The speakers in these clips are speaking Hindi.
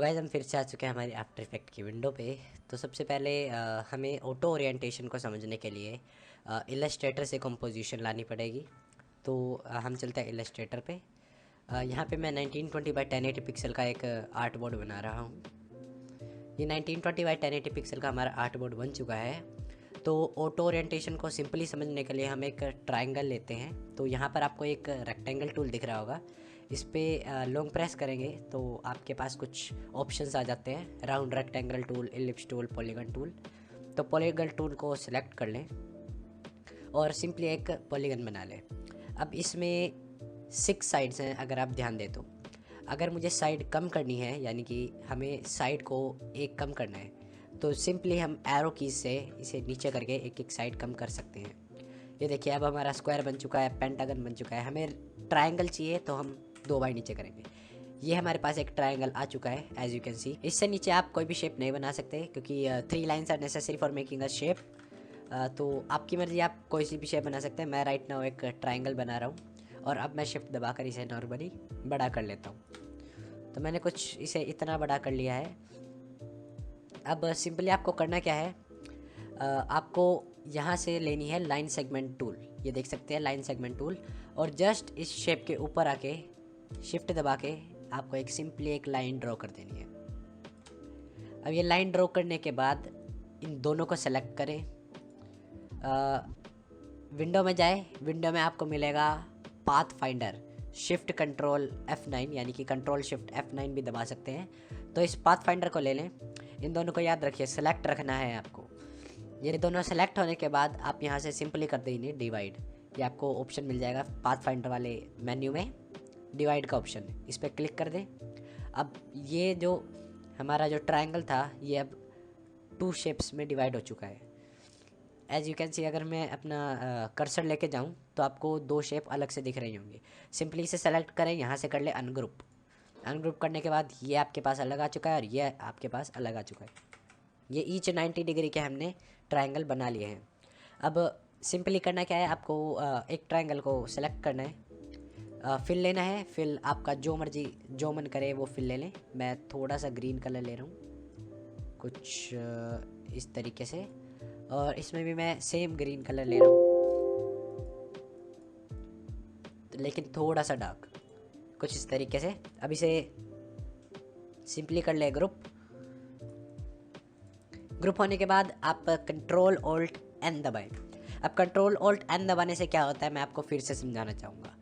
गाइस हम फिर से आ चुके हैं हमारी आफ्टर इफेक्ट की विंडो पे। तो सबसे पहले हमें ऑटो ओरिएंटेशन को समझने के लिए इलस्ट्रेटर से कंपोजिशन लानी पड़ेगी। तो हम चलते हैं इलस्ट्रेटर पे। यहाँ पे मैं 1920 बाई 1080 पिक्सल का एक आर्ट बोर्ड बना रहा हूँ। ये 1920 बाई 1080 पिक्सल का हमारा आर्ट बोर्ड बन चुका है। तो ऑटो ओरिएंटेशन को सिंपली समझने के लिए हम एक ट्रायंगल लेते हैं। तो यहाँ पर आपको एक रेक्टेंगल टूल दिख रहा होगा, इस पर लॉन्ग प्रेस करेंगे तो आपके पास कुछ ऑप्शंस आ जाते हैं, round rectangle tool, ellipse tool, polygon tool. तो पॉलीगन टूल को सिलेक्ट कर लें और सिंपली एक पॉलीगन बना लें। अब इसमें 6 साइड्स हैं, अगर आप ध्यान दें तो अगर मुझे साइड कम करनी है, यानी कि हमें साइड को एक कम करना है, तो सिंपली हम एरो कीज से इसे नीचे करके एक एक साइड कम कर सकते हैं। ये देखिए अब हमारा स्क्वायर बन चुका है, पेंटागन बन चुका है। हमें ट्रायंगल चाहिए तो हम 2 बार नीचे करेंगे। ये हमारे पास एक ट्रायंगल आ चुका है एज यू कैन सी। इससे नीचे आप कोई भी शेप नहीं बना सकते क्योंकि 3 lines are necessary for making a shape. तो आपकी मर्जी, आप कोई सी भी शेप बना सकते हैं। मैं राइट नाउ एक ट्रायंगल बना रहा हूँ और अब मैं शिफ्ट दबाकर इसे नॉर्मली बड़ा कर लेता हूँ। तो मैंने कुछ इसे इतना बड़ा कर लिया है। अब सिंपली आपको करना क्या है, आपको यहाँ से लेनी है लाइन सेगमेंट टूल। ये देख सकते हैं लाइन सेगमेंट टूल, और जस्ट इस शेप के ऊपर आके शिफ्ट दबा के आपको एक सिंपली एक लाइन ड्रॉ कर देनी है। अब ये लाइन ड्रॉ करने के बाद इन दोनों को सेलेक्ट करें, विंडो में जाए। विंडो में आपको मिलेगा path finder, shift control F9, यानी कि कंट्रोल शिफ्ट F9 भी दबा सकते हैं। तो इस पाथ फाइंडर को ले लें। इन दोनों को याद रखिए, सेलेक्ट रखना है आपको। ये दोनों सेलेक्ट होने के बाद आप यहाँ से सिंपली कर देंगे डिवाइड। ये आपको ऑप्शन मिल जाएगा पाथ फाइंडर वाले मेन्यू में, डिवाइड का ऑप्शन, इस पर क्लिक कर दें। अब ये जो हमारा जो ट्रायंगल था ये अब 2 शेप्स में डिवाइड हो चुका है एज यू कैन सी। अगर मैं अपना कर्सर लेके जाऊँ तो आपको 2 शेप अलग से दिख रही होंगी। सिंपली इसे सेलेक्ट करें, यहाँ से कर ले अनग्रुप। अनग्रुप करने के बाद ये आपके पास अलग आ चुका है और ये आपके पास अलग आ चुका है। ये ईच 90 डिग्री के हमने ट्रायंगल बना लिए हैं। अब सिंपली करना क्या है, आपको एक ट्रायंगल को सेलेक्ट करना है, फिल लेना है। फिल आपका जो मर्जी जो मन करे वो फिल ले लें। मैं थोड़ा सा ग्रीन कलर ले रहा हूँ, कुछ इस तरीके से, और इसमें भी मैं सेम ग्रीन कलर ले रहा हूँ, लेकिन थोड़ा सा डार्क, कुछ इस तरीके से। अब इसे सिंपली कर ले ग्रुप। ग्रुप होने के बाद आप कंट्रोल ऑल्ट एन दबाएं। अब कंट्रोल ऑल्ट एन दबाने से क्या होता है मैं आपको फिर से समझाना चाहूँगा।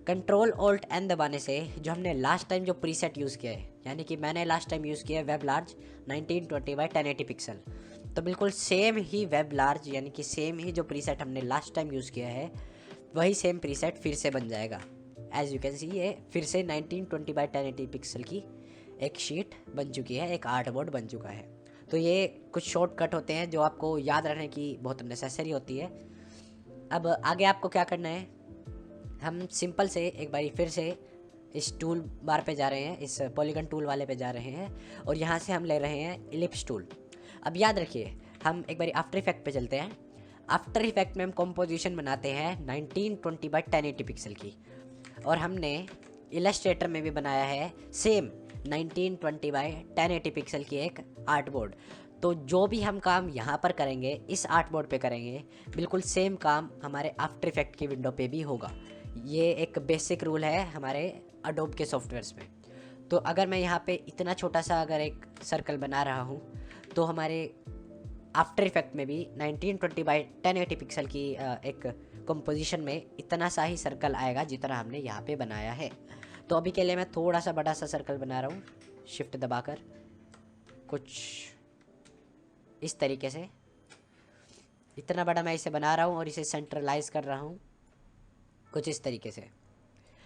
कंट्रोल ऑल्ट एन दबाने से जो हमने लास्ट टाइम जो प्रीसेट यूज़ किया है, यानी कि मैंने लास्ट टाइम यूज़ किया है वेब लार्ज 1920 बाई 1080 पिक्सल, तो बिल्कुल सेम ही वेब लार्ज, यानी कि सेम ही जो प्रीसेट हमने लास्ट टाइम यूज़ किया है वही सेम प्रीसेट फिर से बन जाएगा। एज यू कैन सी ये फिर से 1920 बाई 1080 पिक्सल की एक शीट बन चुकी है, एक आर्ट बोर्ड बन चुका है। तो ये कुछ शॉर्टकट होते हैं जो आपको याद रखने की बहुत नेसेसरी होती है। अब आगे आपको क्या करना है, हम सिंपल से एक बारी फिर से इस टूल बार पे जा रहे हैं, इस पॉलीगन टूल वाले पे जा रहे हैं और यहाँ से हम ले रहे हैं इलिप्स टूल। अब याद रखिए, हम एक बारी आफ्टर इफेक्ट पे चलते हैं। आफ्टर इफेक्ट में हम कंपोजिशन बनाते हैं 1920 बाई 1080 पिक्सल की, और हमने इलस्ट्रेटर में भी बनाया है सेम 1920 बाई 1080 पिक्सल की एक आर्ट बोर्ड। तो जो भी हम काम यहाँ पर करेंगे इस आर्ट बोर्ड पे करेंगे, बिल्कुल सेम काम हमारे आफ्टर इफेक्ट की विंडो पे भी होगा। ये एक बेसिक रूल है हमारे अडोब के सॉफ्टवेयर्स में। तो अगर मैं यहाँ पे इतना छोटा सा अगर एक सर्कल बना रहा हूँ तो हमारे आफ्टर इफेक्ट में भी 1920 बाई 1080 पिक्सल की एक कंपोजिशन में इतना सा ही सर्कल आएगा जितना हमने यहाँ पे बनाया है। तो अभी के लिए मैं थोड़ा सा बड़ा सा सर्कल बना रहा हूँ, शिफ्ट दबाकर कुछ इस तरीके से। इतना बड़ा मैं इसे बना रहा हूँ और इसे सेंट्रलाइज कर रहा हूँ कुछ इस तरीके से।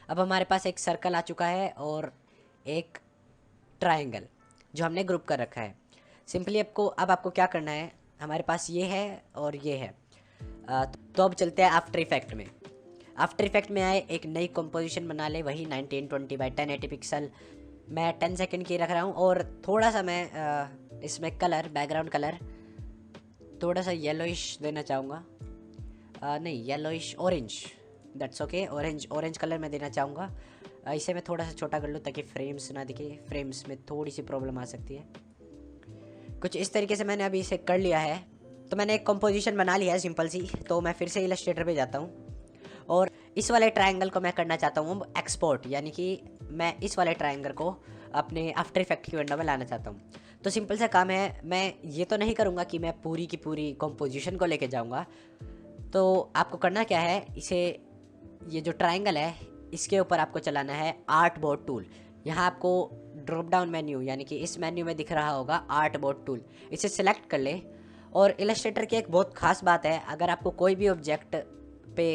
अब हमारे पास एक सर्कल आ चुका है और एक ट्रायंगल जो हमने ग्रुप कर रखा है। सिंपली अब आपको क्या करना है, हमारे पास ये है और ये है। तो अब चलते हैं आफ्टर इफेक्ट में। आफ्टर इफेक्ट में आए, एक नई कंपोजिशन बना ले, वही 1920 बाई 1080 पिक्सल। मैं 10 सेकंड की रख रहा हूँ और थोड़ा सा मैं इसमें कलर, बैकग्राउंड कलर थोड़ा सा येलोइश देना चाहूँगा, नहीं yellowish, orange, that's okay. Orange colour मैं देना चाहूँगा। इसे मैं थोड़ा सा छोटा कर लूँ ताकि फ्रेम्स ना दिखे, फ्रेम्स में थोड़ी सी प्रॉब्लम आ सकती है। कुछ इस तरीके से मैंने अभी इसे कर लिया है। तो मैंने एक कंपोजिशन बना लिया है सिंपल सी। तो मैं फिर से इलस्ट्रेटर पे जाता हूँ और इस वाले ट्रायंगल को मैं करना चाहता हूँ एक्सपोर्ट, यानी कि मैं इस वाले ट्रायंगल को अपने आफ्टर इफेक्ट की विंडो में लाना चाहता हूँ। तो सिंपल सा काम है, मैं ये तो नहीं करूँगा कि मैं पूरी की पूरी कंपोजिशन को लेके जाऊँगा। तो आपको करना क्या है, इसे ये जो ट्रायंगल है इसके ऊपर आपको चलाना है आर्ट बोर्ड टूल। यहाँ आपको ड्रॉप डाउन मेन्यू यानी कि इस मेन्यू में दिख रहा होगा आर्ट बोर्ड टूल, इसे सिलेक्ट कर ले। और इलस्ट्रेटर की एक बहुत खास बात है, अगर आपको कोई भी ऑब्जेक्ट पे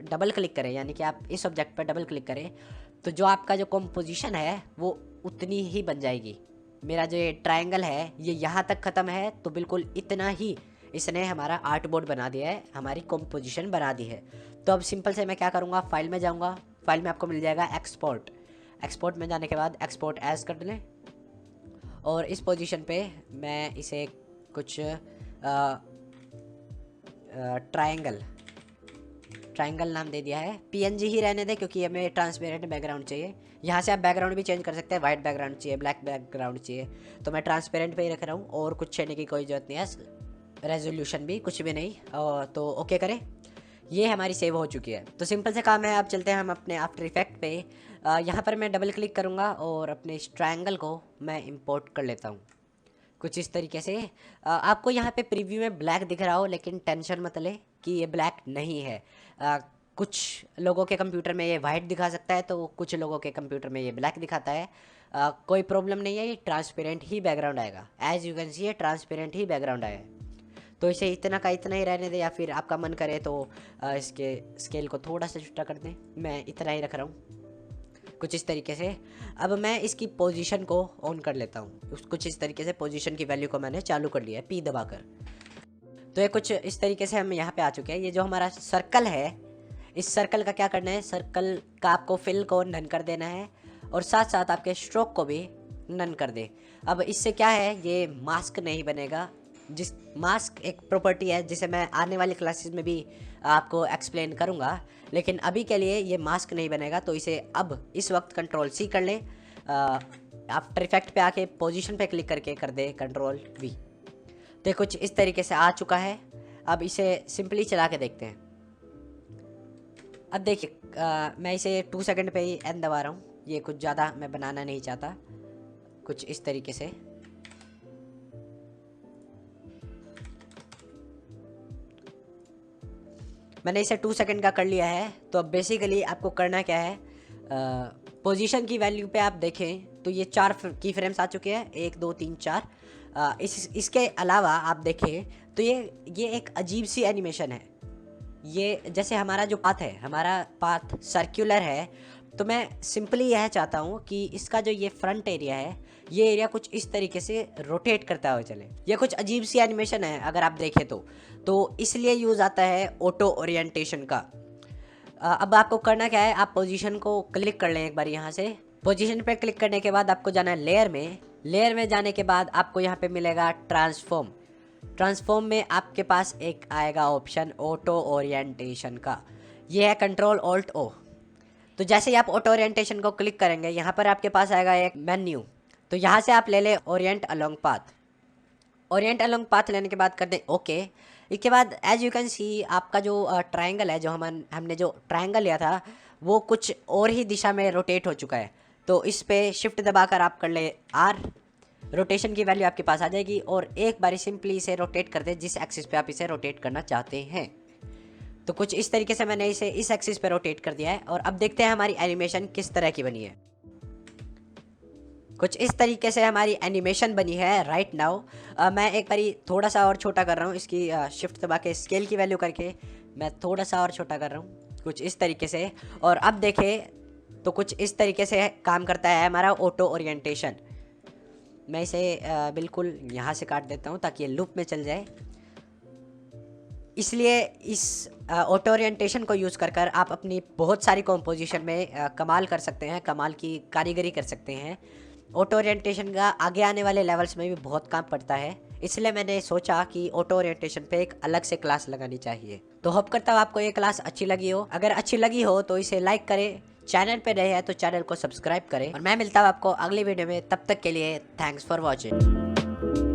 डबल क्लिक करें, यानी कि आप इस ऑब्जेक्ट पर डबल क्लिक करें, तो जो आपका जो कंपोजिशन है वो उतनी ही बन जाएगी। मेरा जो ये ट्रायंगल है ये यहाँ तक ख़त्म है, तो बिल्कुल इतना ही इसने हमारा आर्ट बोर्ड बना दिया है, हमारी कंपोजिशन बना दी है। तो अब सिंपल से मैं क्या करूँगा, फाइल में जाऊँगा, फाइल में आपको मिल जाएगा एक्सपोर्ट। एक्सपोर्ट में जाने के बाद एक्सपोर्ट एज कर लें और इस पोजीशन पे मैं इसे कुछ ट्रायंगल नाम दे दिया है। पीएनजी ही रहने दे क्योंकि हमें ट्रांसपेरेंट बैकग्राउंड चाहिए। यहाँ से आप बैकग्राउंड भी चेंज कर सकते हैं, वाइट बैकग्राउंड चाहिए, ब्लैक बैकग्राउंड चाहिए, तो मैं ट्रांसपेरेंट पे ही रख रहा हूँ और कुछ छेड़ने की कोई ज़रूरत नहीं है, रेजोल्यूशन भी कुछ भी नहीं। तो ओके करें, ये हमारी सेव हो चुकी है। तो सिंपल से काम है, अब चलते हैं हम अपने आफ्टर इफेक्ट पे। यहाँ पर मैं डबल क्लिक करूँगा और अपने इस ट्रायंगल को मैं इंपोर्ट कर लेता हूँ कुछ इस तरीके से। आपको यहाँ पे प्रीव्यू में ब्लैक दिख रहा हो, लेकिन टेंशन मत ले कि ये ब्लैक नहीं है। कुछ लोगों के कंप्यूटर में ये वाइट दिखा सकता है, तो कुछ लोगों के कंप्यूटर में ये ब्लैक दिखाता है। कोई प्रॉब्लम नहीं है, ये ट्रांसपेरेंट ही बैकग्राउंड आएगा। एज यू कैन सी ये ट्रांसपेरेंट ही बैकग्राउंड आएगा। तो इसे इतना का इतना ही रहने दे, या फिर आपका मन करे तो इसके स्केल को थोड़ा सा छोटा कर दें। मैं इतना ही रख रहा हूँ कुछ इस तरीके से। अब मैं इसकी पोजीशन को ऑन कर लेता हूँ। कुछ इस तरीके से पोजीशन की वैल्यू को मैंने चालू कर लिया है पी दबाकर। तो ये कुछ इस तरीके से हम यहाँ पे आ चुके हैं। ये जो हमारा सर्कल है, इस सर्कल का क्या करना है, सर्कल का आपको फिल को नन कर देना है और साथ साथ आपके स्ट्रोक को भी नन कर दे। अब इससे क्या है, ये मास्क नहीं बनेगा। जिस मास्क एक प्रॉपर्टी है जिसे मैं आने वाली क्लासेस में भी आपको एक्सप्लेन करूँगा, लेकिन अभी के लिए ये मास्क नहीं बनेगा। तो इसे अब इस वक्त कंट्रोल सी कर लें, आफ्टर इफेक्ट पे आके पोजीशन पे क्लिक करके कर दे कंट्रोल वी। तो कुछ इस तरीके से आ चुका है। अब इसे सिंपली चला के देखते हैं। अब देखिए मैं इसे 2 सेकंड पे ही एन दबा रहा हूँ, ये कुछ ज़्यादा मैं बनाना नहीं चाहता। कुछ इस तरीके से मैंने इसे 2 सेकंड का कर लिया है। तो अब बेसिकली आपको करना क्या है, पोजीशन की वैल्यू पे आप देखें तो ये 4 की फ्रेम्स आ चुके हैं, 1 2 3 4। इसके अलावा आप देखें तो ये एक अजीब सी एनिमेशन है। ये जैसे हमारा जो पाथ है, हमारा पाथ सर्कुलर है, तो मैं सिंपली यह चाहता हूँ कि इसका जो ये फ्रंट एरिया है, ये एरिया कुछ इस तरीके से रोटेट करता हुआ चले। ये कुछ अजीब सी एनिमेशन है अगर आप देखें तो इसलिए यूज़ आता है ऑटो ओरिएंटेशन का। अब आपको करना क्या है, आप पोजीशन को क्लिक कर लें एक बार। यहाँ से पोजीशन पे क्लिक करने के बाद आपको जाना है लेयर में। लेयर में जाने के बाद आपको यहाँ पे मिलेगा ट्रांसफॉर्म। ट्रांसफॉर्म में आपके पास एक आएगा ऑप्शन ऑटो ओरिएंटेशन का, ये है कंट्रोल ऑल्ट ओ। तो जैसे ही आप ऑटो ओरिएंटेशन को क्लिक करेंगे, यहाँ पर आपके पास आएगा एक मेन्यू। तो यहाँ से आप ले लें Orient along path. Orient along path लेने के बाद कर दें ओके। इसके बाद एज यू कैन सी आपका जो ट्रायंगल है, जो हमने जो ट्रायंगल लिया था वो कुछ और ही दिशा में रोटेट हो चुका है। तो इस पे शिफ्ट दबाकर आप कर ले आर, रोटेशन की वैल्यू आपके पास आ जाएगी और एक बारी सिंपली इसे रोटेट कर दे जिस एक्सिस पे आप इसे रोटेट करना चाहते हैं। तो कुछ इस तरीके से मैंने इसे इस एक्सिस पे रोटेट कर दिया है और अब देखते हैं हमारी एनिमेशन किस तरह की बनी है। कुछ इस तरीके से हमारी एनिमेशन बनी है राइट नाउ। मैं एक बारी थोड़ा सा और छोटा कर रहा हूँ, इसकी शिफ्ट दबा के स्केल की वैल्यू करके मैं थोड़ा सा और छोटा कर रहा हूँ कुछ इस तरीके से। और अब देखें तो कुछ इस तरीके से काम करता है हमारा ऑटो ओरिएंटेशन। मैं इसे बिल्कुल यहाँ से काट देता हूँ ताकि ये लूप में चल जाए। इसलिए इस ऑटो ओरिएंटेशन को यूज़ कर आप अपनी बहुत सारी कॉम्पोजिशन में कमाल कर सकते हैं, कमाल की कारीगरी कर सकते हैं। ऑटो ओरिएंटेशन का आगे आने वाले लेवल्स में भी बहुत काम पड़ता है, इसलिए मैंने सोचा कि ऑटो ओरिएंटेशन पे एक अलग से क्लास लगानी चाहिए। तो होप करता हूँ आपको ये क्लास अच्छी लगी हो। अगर अच्छी लगी हो तो इसे लाइक करें, चैनल पे नए हैं तो चैनल को सब्सक्राइब करें और मैं मिलता हूँ आपको अगली वीडियो में। तब तक के लिए थैंक्स फॉर वॉचिंग।